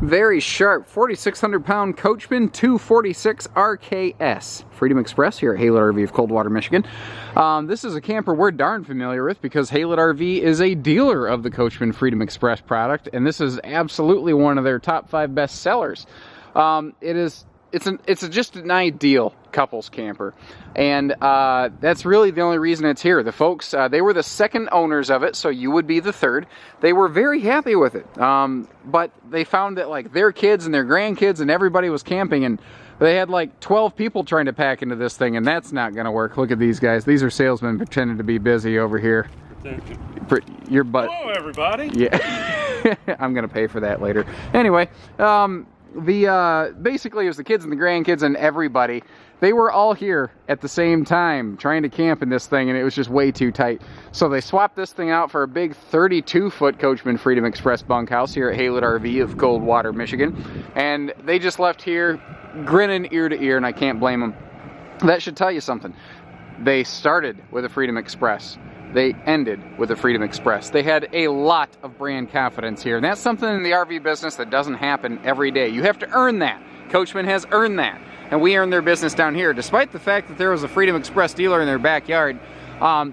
Very sharp 4,600-pound Coachman 246 RKS. Freedom Express here at Haylett RV of Coldwater, Michigan. This is a camper we're darn familiar with because Haylett RV is a dealer of the Coachman Freedom Express product, and this is absolutely one of their top 5 best sellers. It's just an ideal couples camper, and that's really the only reason it's here. The folks, they were the second owners of it, so you would be the third. They were very happy with it, but they found that like their kids and their grandkids and everybody was camping, and they had like 12 people trying to pack into this thing, and that's not going to work. Look at these guys. These are salesmen pretending to be busy over here. Your butt. Hello, everybody. Yeah. I'm going to pay for that later. Anyway, basically it was the kids and the grandkids and everybody. They were all here at the same time trying to camp in this thing, and it was just way too tight. So they swapped this thing out for a big 32-foot Coachman Freedom Express bunkhouse here at Haylett RV of Coldwater, Michigan. And they just left here grinning ear to ear, and I can't blame them. That should tell you something. They started with a Freedom Express. They ended with a Freedom Express. They had a lot of brand confidence here, and that's something in the RV business that doesn't happen every day. You have to earn that. Coachman has earned that, and we earned their business down here. Despite the fact that there was a Freedom Express dealer in their backyard,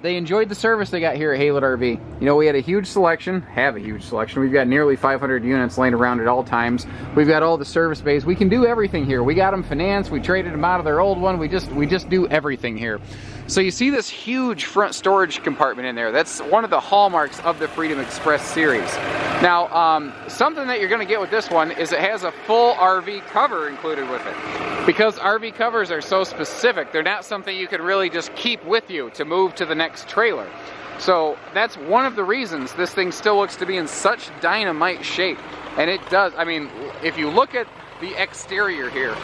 they enjoyed the service they got here at Haylett RV. You know, we had a huge selection, We've got nearly 500 units laying around at all times. We've got all the service bays. We can do everything here. We got them financed. We traded them out of their old one. We just do everything here. So you see this huge front storage compartment in there. That's one of the hallmarks of the Freedom Express series. Now, something that you're going to get with this one is it has a full RV cover included with it. Because RV covers are so specific, they're not something you can really just keep with you to move to the next trailer. So that's one of the reasons this thing still looks to be in such dynamite shape. And it does. I mean, if you look at the exterior here,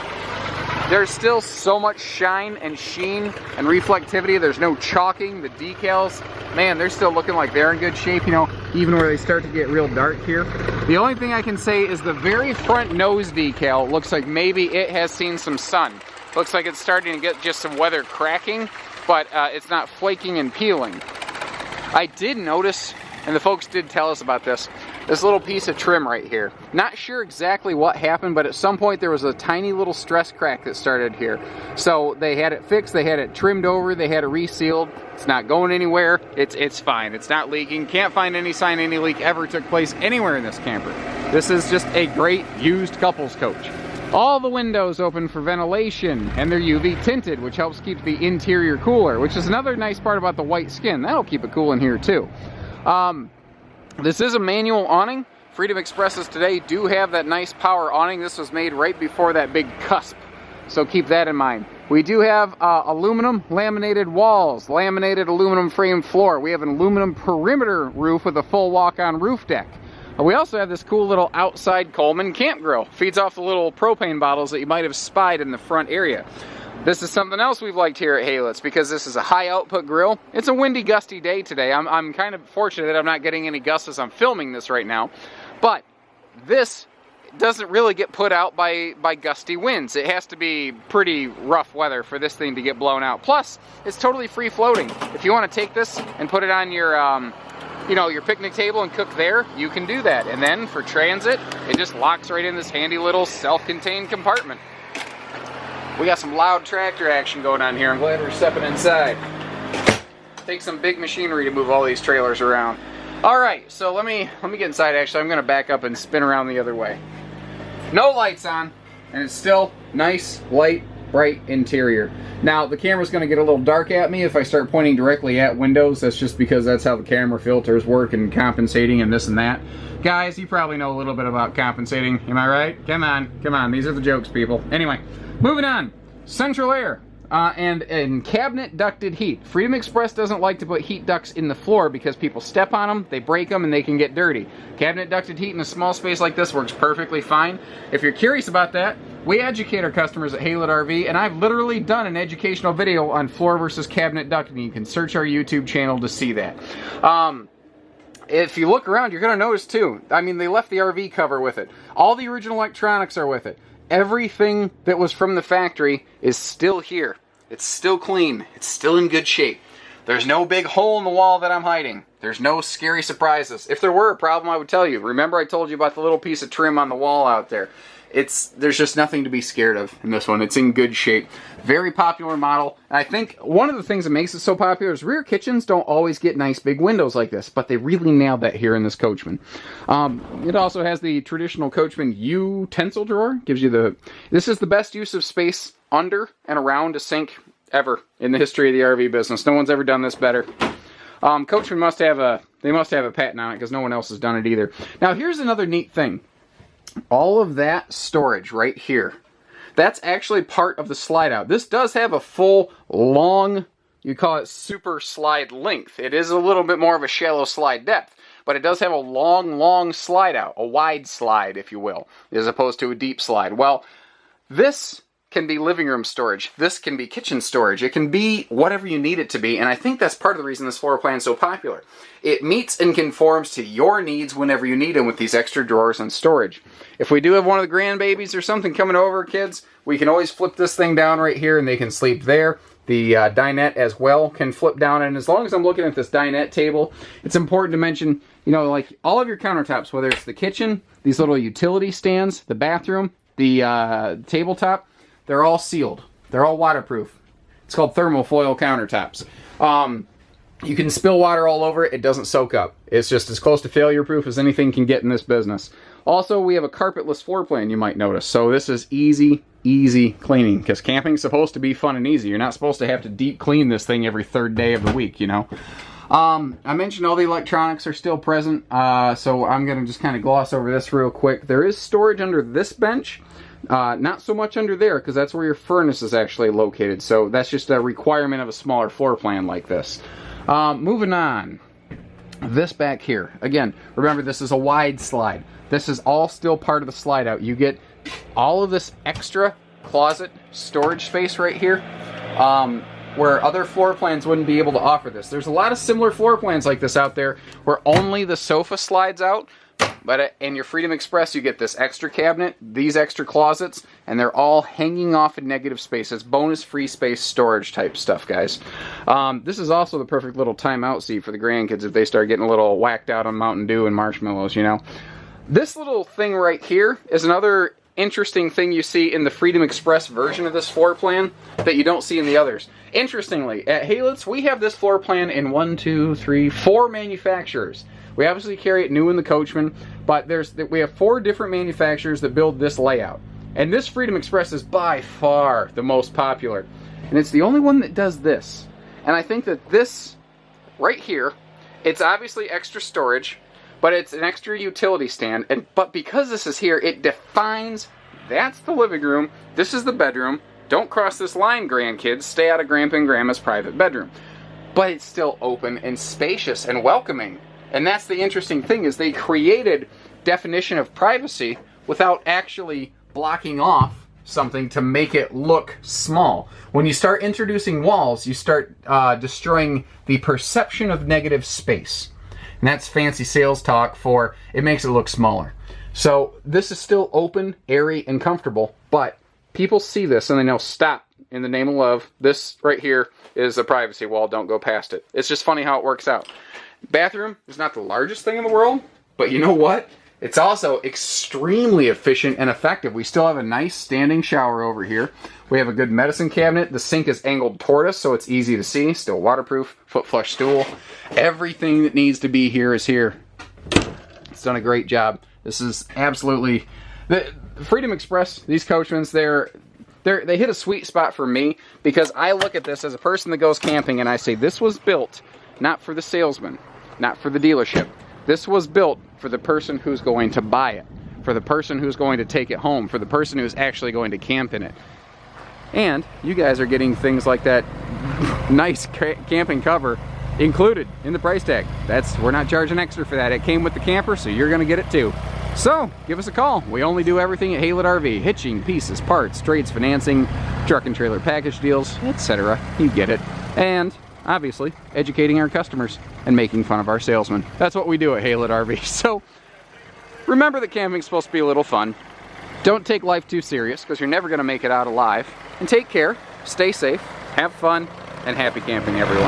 there's still so much shine and sheen and reflectivity. There's no chalking. The decals, man, they're still looking like they're in good shape, you know, even where they start to get real dark here. The only thing I can say is the very front nose decal looks like maybe it has seen some sun. Looks like it's starting to get just some weather cracking, but it's not flaking and peeling. I did notice, and the folks did tell us about this little piece of trim right here. Not sure exactly what happened, but at some point there was a tiny little stress crack that started here. So they had it fixed, they had it trimmed over, they had it resealed. It's not going anywhere. It's fine. It's not leaking. Can't find any sign any leak ever took place anywhere in this camper. This is just a great used couples coach. All the windows open for ventilation, and they're UV tinted, which helps keep the interior cooler, which is another nice part about the white skin. That'll keep it cool in here too. This is a manual awning. Freedom Expresses today do have that nice power awning. This was made right before that big cusp, so keep that in mind. We do have aluminum laminated walls, laminated aluminum frame floor. We have an aluminum perimeter roof with a full walk-on roof deck. We also have this cool little outside Coleman camp grill. Feeds off the little propane bottles that you might have spied in the front area. This is something else we've liked here at Haylett's because this is a high output grill. It's a windy, gusty day today. I'm kind of fortunate that I'm not getting any gusts as I'm filming this right now. But this doesn't really get put out by gusty winds. It has to be pretty rough weather for this thing to get blown out. Plus, it's totally free floating. If you want to take this and put it on your your picnic table and cook there, you can do that. And then for transit, it just locks right in this handy little self-contained compartment. We got some loud tractor action going on here. I'm glad we're stepping inside. Takes some big machinery to move all these trailers around. All right, so let me get inside. Actually, I'm going to back up and spin around the other way. No lights on, and it's still nice, light, bright interior. Now, the camera's going to get a little dark at me if I start pointing directly at windows. That's just because that's how the camera filters work and compensating and this and that. Guys, you probably know a little bit about compensating. Am I right? Come on. These are the jokes, people. Anyway, moving on. Central air and cabinet ducted heat. Freedom Express doesn't like to put heat ducts in the floor because people step on them, they break them, and they can get dirty. Cabinet ducted heat in a small space like this works perfectly fine. If you're curious about that, we educate our customers at Haylett RV, and I've literally done an educational video on floor versus cabinet ducting. You can search our YouTube channel to see that. If you look around, you're going to notice too, I mean, they left the RV cover with it. All the original electronics are with it. Everything that was from the factory is still here. It's still clean. It's still in good shape. There's no big hole in the wall that I'm hiding. There's no scary surprises. If there were a problem, I would tell you. Remember I told you about the little piece of trim on the wall out there. There's just nothing to be scared of in this one. It's in good shape. Very popular model. And I think one of the things that makes it so popular is rear kitchens don't always get nice big windows like this, but they really nailed that here in this Coachman. It also has the traditional Coachman utensil drawer. This is the best use of space under and around a sink ever in the history of the RV business. No one's ever done this better. Coachman must have a patent on it because no one else has done it either. Now here's another neat thing. All of that storage right here, that's actually part of the slide out. This does have a full long, you call it super slide length. It is a little bit more of a shallow slide depth, but it does have a long slide out, a wide slide, if you will, as opposed to a deep slide. Well, this can be living room storage. This can be kitchen storage. It can be whatever you need it to be, and I think that's part of the reason this floor plan is so popular. It meets and conforms to your needs whenever you need them with these extra drawers and storage. If we do have one of the grandbabies or something coming over, kids, we can always flip this thing down right here and they can sleep there. The dinette as well can flip down, and as long as I'm looking at this dinette table, it's important to mention, you know, like all of your countertops, whether it's the kitchen, these little utility stands, the bathroom, the tabletop, they're all sealed. They're all waterproof. It's called thermofoil countertops. You can spill water all over it. It doesn't soak up. It's just as close to failure proof as anything can get in this business. Also, we have a carpetless floor plan, you might notice. So this is easy cleaning, because camping's supposed to be fun and easy. You're not supposed to have to deep clean this thing every third day of the week, you know. I mentioned all the electronics are still present, so I'm going to just kind of gloss over this real quick. There is storage under this bench. Not so much under there, because that's where your furnace is actually located. So that's just a requirement of a smaller floor plan like this. Moving on. This back here. Again, remember this is a wide slide. This is all still part of the slide out. You get all of this extra closet storage space right here, where other floor plans wouldn't be able to offer this. There's a lot of similar floor plans like this out there where only the sofa slides out. But in your Freedom Express, you get this extra cabinet, these extra closets, and they're all hanging off in negative space. It's bonus free space storage type stuff, guys. This is also the perfect little timeout seat for the grandkids if they start getting a little whacked out on Mountain Dew and marshmallows, you know. This little thing right here is another interesting thing you see in the Freedom Express version of this floor plan that you don't see in the others. Interestingly, at Haylitz, we have this floor plan in 4 manufacturers. We obviously carry it new in the Coachman, but we have 4 different manufacturers that build this layout. And this Freedom Express is by far the most popular. And it's the only one that does this. And I think that this right here, it's obviously extra storage, but it's an extra utility stand. But because this is here, it defines that's the living room, this is the bedroom. Don't cross this line, grandkids. Stay out of Grandpa and Grandma's private bedroom. But it's still open and spacious and welcoming. And that's the interesting thing, is they created definition of privacy without actually blocking off something to make it look small. When you start introducing walls, you start destroying the perception of negative space. And that's fancy sales talk for it makes it look smaller. So this is still open, airy, and comfortable, but people see this and they know, stop, in the name of love, this right here is a privacy wall, don't go past it. It's just funny how it works out. Bathroom is not the largest thing in the world, but you know what? It's also extremely efficient and effective. We still have a nice standing shower over here. We have a good medicine cabinet. The sink is angled toward us, so it's easy to see. Still waterproof, foot flush stool. Everything that needs to be here is here. It's done a great job. This is absolutely... The Freedom Express, these Coachmans, they hit a sweet spot for me, because I look at this as a person that goes camping and I say, this was built not for the salesman, not for the dealership. This was built for the person who's going to buy it, for the person who's going to take it home, for the person who's actually going to camp in it. And you guys are getting things like that nice camping cover included in the price tag. We're not charging extra for that. It came with the camper, so you're going to get it too. So give us a call. We only do everything at Haylett RV: hitching, pieces, parts, trades, financing, truck and trailer package deals, etc. You get it. And obviously educating our customers and making fun of our salesmen. That's what we do at Haylett RV. So remember that camping's supposed to be a little fun. Don't take life too serious, because you're never going to make it out alive. And take care, stay safe, have fun, and happy camping, everyone.